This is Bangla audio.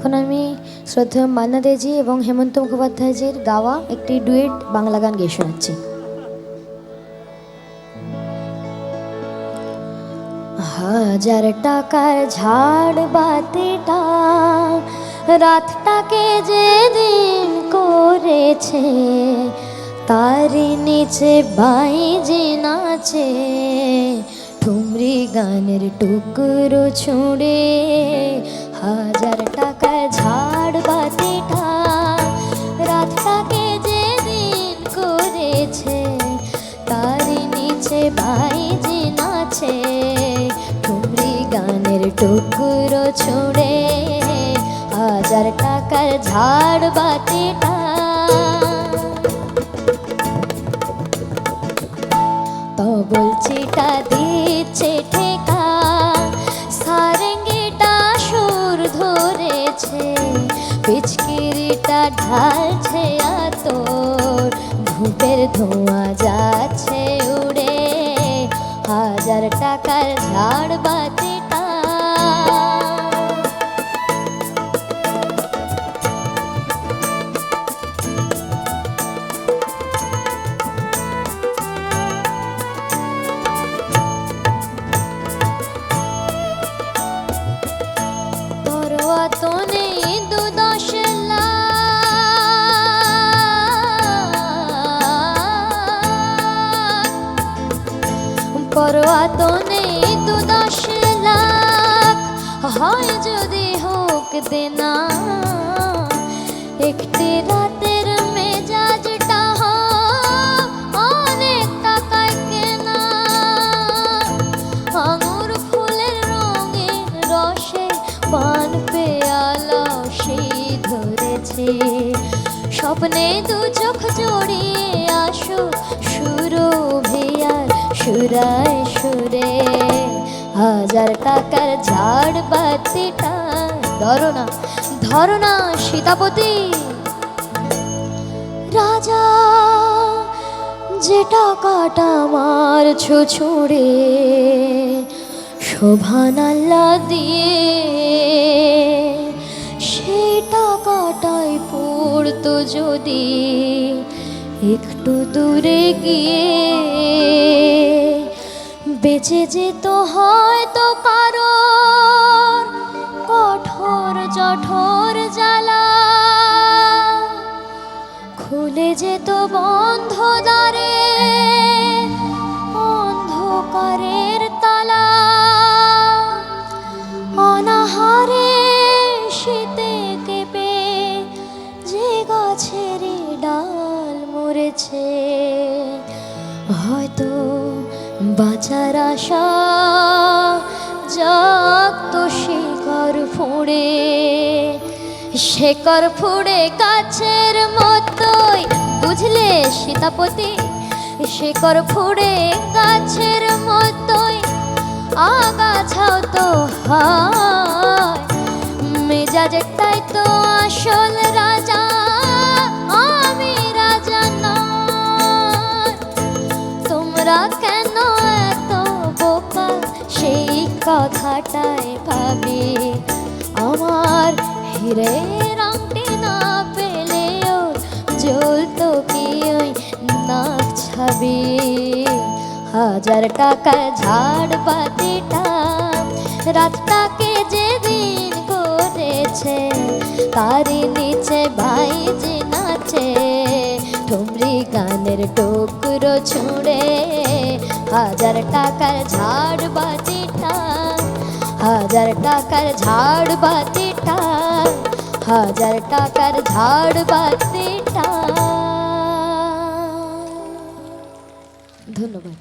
এখন আমি শ্রদ্ধেয় মান্না দেজি এবং হেমন্ত মুখোপাধ্যায়জির গাওয়া একটি ডুয়েট বাংলা গান গেয়ে শোনাচ্ছি। হাজার টাকার ঝাড় বাতিটা রাতটাকে যেদিন করেছে, তারই নিচে বাইজি নাচে ঠুমরি গানের টুকরো ছুঁড়ে। হাজার টাকা ঝাড় বাতিটা রাতটাকে যেদিন করেছে, তারই নিচে বাইজি নাচে ঠুমরি গানের টুকরো ছুঁড়ে। হাজার টাকার ঝাড় বাতিটা তবল চিটা দিচ্ছে ঠেকা, সারেঙ্গিটা সুর ধরেছে, পিচকিরিটা ঢালছে আতর, ধূপের ধোঁয়া যাচ্ছে উড়ে। হাজার টাকার ঝাড় বাতিটা তো নেই দু-দশ লাখ, পরোয়া তো নেই দু-দশ লাখ, হয় যদি হোক দেনা। একটি রাতের মেজাজটা অনেক টাকায় কেনা, আঙুর ফুলের রঙের রসে পান পেয়ালা সেই ধরেছে, স্বপ্নে দু চোখ জড়িয়ে আসো সুরভিয়ার সুরায় সুরে। হাজার টাকার ঝাড় বাতিটা ধরো না সীতাপতি রাজা, যে টাকাটা মারছো ছুঁড়ে শোভান আল্লাহ দিয়ে, সেই টাকাটাই পড়তো যদি একটু দূরে গিয়ে, বেঁচে যেত হয়তো কারোর কঠোর জঠোর জ্বালা, খুলে যেত বন্ধ দ্বারে অন্ধকারের তালা। অনাহারে শীতে কেঁপে যে গাছের ডাল মরেছে, হয়তো বাঁচার আশা জাগতো শেকড় ফুঁড়ে গাছের মতোই, বুঝলে সীতাপতি? শেকড় ফুঁড়ে গাছের মতোই আগাছাও তো হয়, মেজাজটাই তো আসল রাজা, আমি রাজা নয়। তোমরা কেন এত বোকা সেই কথাটাই ভাবি, আমার হিরের আংটি না পেলেও জ্বলতো কি ওই নাক ছাবি। হাজার টাকা ঝাড় বাতিটা রাতটাকে যেদিন করেছে, তারই নিচে বাইজি নাচে ঠুমরি গানের টুকরো ছুঁড়ে। হাজার টাকার ঝাড় বাতিটা, হাজার টাকার ঝাড় বাতিটা, হাজার টাকার ঝাড় বাতিটা। ধন্যবাদ।